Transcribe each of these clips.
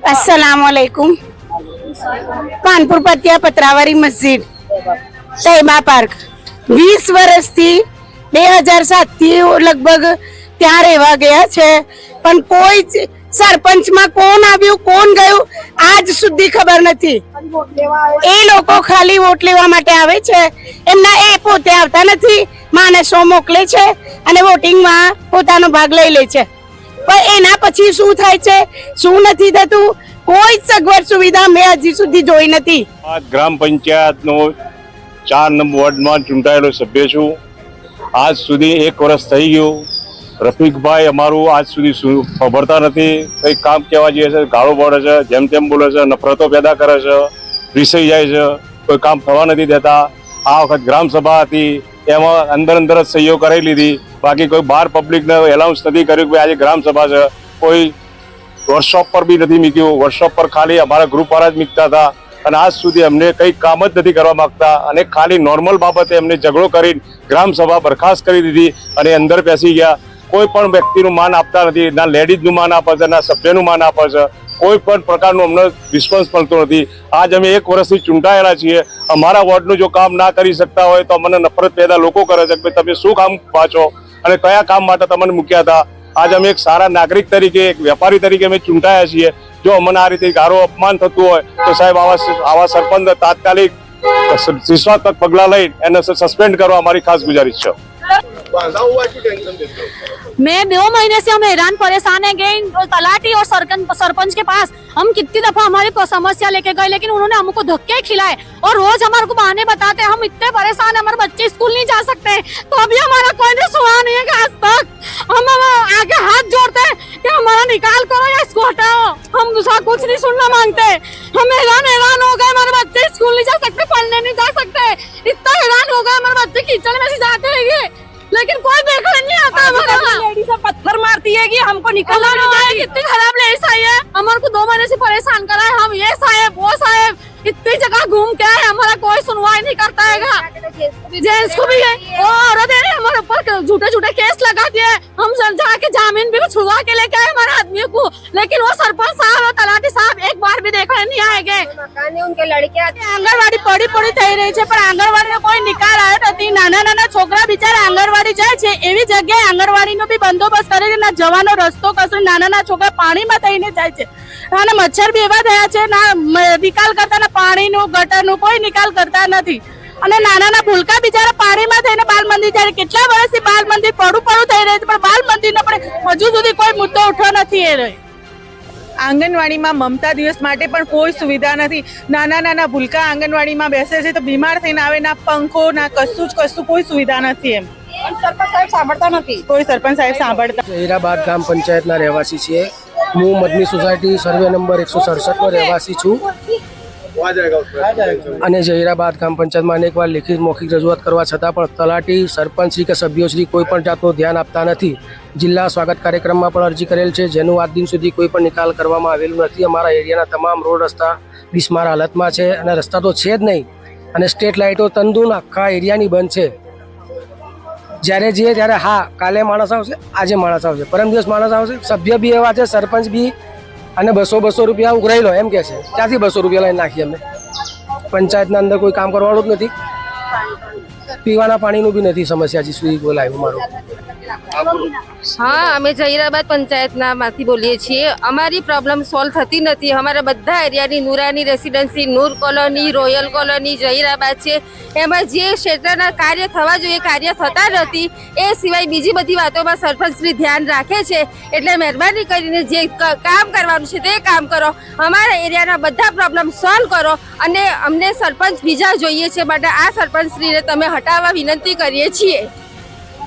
अस्सलामुअलैकुम। कानपुर पतिया पत्रावारी मस्जिद तैयबा पार्क 20 વર્ષથી 2007 થી લગભગ ત્યાં રહેવા ગયા છે, પણ કોઈ સરપંચમાં કોણ આવ્યું કોણ ગયું આજ સુધી ખબર નથી। એ લોકો ખાલી વોટ લેવા માટે આવે છે, એમના એ પોતે આવતા નથી, માણસો મોકલે છે અને વોટિંગમાં પોતાનો ભાગ લઈ લે છે। પણ એના પછી શું થાય છે શું નથી થતું કોઈ સગવડ સુવિધા મેં હજી સુધી જોઈ નથી। આ ગ્રામ પંચાયતનો 4 નંબર વોર્ડમાં ચૂંટાયેલો સભ્ય છું। આજ સુધી 1 વર્ષ થઈ ગયું। રફીકભાઈ અમારું આજ સુધી ખબરતા નથી, કંઈક કામ કહેવા જઈએ છે ગાળો પડે છે, જેમ તેમ બોલે છે, નફરતો પેદા કરે છે, રીસાઈ જાય છે, કોઈ કામ થવા નથી દેતા। આ વખત ગ્રામ સભા હતી, એમાં અંદર જ સહીઓ કરાવી લીધી, બાકી કોઈ બહાર પબ્લિકને એલાઉન્સ નથી કર્યું કે આજે ગ્રામ સભા છે। કોઈ વર્કશોપ પર બી નથી મૂક્યું, વર્કશોપ પર ખાલી અમારા ગ્રુપ વાળા જ મૂકતા હતા અને આજ સુધી અમને કંઈ કામ જ નથી કરવા માંગતા અને ખાલી નોર્મલ બાબતે અમને ઝઘડો કરી ગ્રામ સભા બરખાસ્ત કરી દીધી અને અંદર બેસી ગયા। કોઈ પણ વ્યક્તિનું માન આપતા નથી, ના લેડીઝનું માન આપે છે, ના સભ્યનું માન આપે છે, કોઈ પણ પ્રકારનું અમને રિસ્પોન્સ મળતો નથી। આજ અમે 1 વર્ષથી ચૂંટાયેલા છીએ, અમારા વોર્ડનું જો કામ ના કરી શકતા હોય તો અમને નફરત પેદા લોકો કરે છે કે તમે શું કામ પાછો અને કયા કામ માટે તમને મૂક્યા હતા। આજ અમે એક સારા નાગરિક તરીકે, એક વેપારી તરીકે અમે ચૂંટાયા છીએ। જો અમને આ રીતે ગારો અપમાન થતું હોય તો સાહેબ આવા સરપંચ તાત્કાલિક શિક્ષાત્મક પગલાં લઈ એને સસ્પેન્ડ કરવા અમારી ખાસ ગુજારિશ છે। मैं 2 महीने से हम हैरान परेशान है गए तलाटी और सरपंच के पास। हम कितनी दफा हमारी समस्या लेके गए, लेकिन उन्होंने हमको धक्के खिलाए और रोज हमारे को बहाने बताते। हम इतने परेशान है, हमारे बच्चे स्कूल नहीं जा सकते, तो अभी हमारा कोई ने सुना नहीं है कि आज तक। हम आगे हाथ जोड़ते हैं कि हमारा निकाल करो या इसको हटाओ, हम दूसरा कुछ नहीं सुनना मांगते। हम हैरान हो गए, हमारे बच्चे स्कूल नहीं जा सकते, पढ़ने नहीं जा सकते, इतना हैरान हो गए। हमारे बच्चे कीचड़ में से जाते हैं लेकिन कोई देखने नहीं आता। हमारा लेडीज पत्थर मारती है कि हमको निकलना नहीं है। इतनी खराब लेडीज आई है, हमारे को 2 महीने से परेशान करा है। हम ये साहेब वो साहेब इतनी जगह घूम के आए, हमारा कोई सुनवाई नहीं करता है। जेंट्स को भी है वो औरत है हमारे ऊपर झूठे केस लगा दिए। हम जाके जामीन भी छुड़वा के लेके आए हमारे आदमी को, लेकिन वो सरपंच साहब और तलाटी साहब एक बार भी देखने नहीं आएंगे। उनके लड़के आंगणवाड़ी पड़ी થઈ રહી છે, પણ આંગણવાડીનો કોઈ નિકાલ આવ્યો નથી। નાના છોકરા બિચારા આંગણવાડી જાય છે, એવી જગ્યાએ આંગણવાડીનો બી બંદોબસ્ત કરે છે, ના જવાનો રસ્તો કશું। નાના છોકરા પાણીમાં થઈને જાય છે અને મચ્છર બી એવા થયા છે, ના નિકાલ કરતા, ના પાણીનું ગટરનું કોઈ નિકાલ કરતા નથી। અને નાના ભૂલકા બિચારા પાણીમાં થઈને બાલ મંદિર જાય। કેટલા વર્ષથી બાલ મંદિર પડું થઈ રહ્યું છે, પણ બાલ મંદિરનો પણ હજુ સુધી કોઈ મુદ્દો ઉઠ્યો નથી। એ આંગણવાડીમાં મમતા દિવસ માટે પણ કોઈ સુવિધા નથી। નાના ભૂલકા આંગણવાડીમાં બેસે છે તો બીમાર થઈને આવે, ના પંખો ના કશું કોઈ સુવિધા નથી। એમ સરપંચ સાહેબ સાંભળતા નથી, કોઈ સરપંચ સાહેબ સાંભળતા। જહીરાબાદ ગ્રામ પંચાયતના રહેવાસી છીએ। હું મદની સોસાયટી સર્વે નંબર 167નો રહેવાસી છું અને જહીરાબાદ ગ્રામ પંચાયતમાં અનેકવાર લેખિત મૌખિક રજૂઆત કરવા છતાં પણ તલાટી, સરપંચશ્રી કે સભ્યોશ્રી કોઈ પણ જાતનું ધ્યાન આપતા નથી। જિલ્લા સ્વાગત કાર્યક્રમમાં પણ અરજી કરેલ છે, જેનું આજ દિન સુધી કોઈ પણ નિકાલ કરવામાં આવેલું નથી। અમારા એરિયાના તમામ રોડ રસ્તા બિસ્માર હાલતમાં છે અને રસ્તા તો છે જ નહીં, અને સ્ટ્રીટ લાઇટો તંદુન આખા એરિયાની બંધ છે। જ્યારે જઈએ ત્યારે હા કાલે માણસ આવશે, આજે માણસ આવશે, પરમ દિવસ માણસ આવશે, સભ્ય બી એવા છે, સરપંચ બી, અને 200 રૂપિયા ઉઘરાઈ લો એમ કે છે। ત્યાંથી 200 રૂપિયા લઈને નાખીએ અમે। પંચાયતના અંદર કોઈ કામ કરવાનું જ નથી, પીવાના પાણીનું બી નથી સમસ્યા હજી સુધી બોલાયું મારું। हाँ, અમે જહીરાબાદ પંચાયતના માંથી બોલીએ છીએ। અમારી પ્રોબ્લેમ સોલ્વ થતી નથી। અમારા બધા એરિયાની નુરાની રેસિડેન્સી, નૂર કોલોની, રોયલ કોલોની, જહીરાબાદ છે, એમાં જે ક્ષેત્રના કાર્ય થવા જોઈએ કાર્ય થતા નથી। એ સિવાય બીજી બધી વાતોમાં સરપંચશ્રી ધ્યાન રાખે છે, એટલે મહેરબાની કરીને જે કામ કરવાનું છે તે કામ કરો, અમારા એરિયાના બધા પ્રોબ્લેમ સોલ્વ કરો અને અમને સરપંચ બીજા જોઈએ છે, માટે આ સરપંચશ્રીને તમે હટાવવા વિનંતી કરીએ છીએ।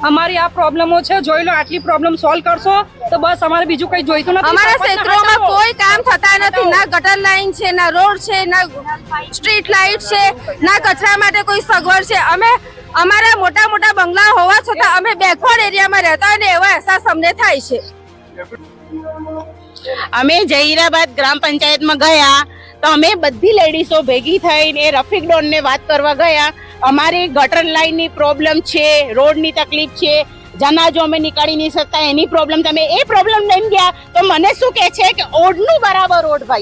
અમારી આ પ્રોબ્લેમો છે, જોઈ લો, આટલી પ્રોબ્લેમ સોલ્વ કરશો તો બસ અમારે બીજું કઈ જોઈતું નથી। અમારા ક્ષેત્રોમાં કોઈ કામ થતા નથી, ના ગટર લાઈન છે, ના રોડ છે, ના સ્ટ્રીટ લાઇટ છે, ના કચરા માટે કોઈ સગવડ છે। અમે અમારા મોટા બંગલા હોવા છતાં અમે બેકવર્ડ એરિયામાં રહેતા અને એવો અહેસાસ અમને થાય છે। અમે જહીરાબાદ ગ્રામ પંચાયતમાં ગયા તો અમે બધી લેડીઝો ભેગી થઈને રફીક ડોનને વાત કરવા ગયા। અમારી ગટર લાઈનની પ્રોબ્લેમ છે, રોડની તકલીફ છે, જનાજો અમે નીકાળી નહીં શકતા એની પ્રોબ્લેમ। તમે એ પ્રોબ્લેમ લઈને ગયા તો મને શું કહે છે કે ઓડનું બરાબર ઓડ ભાઈ।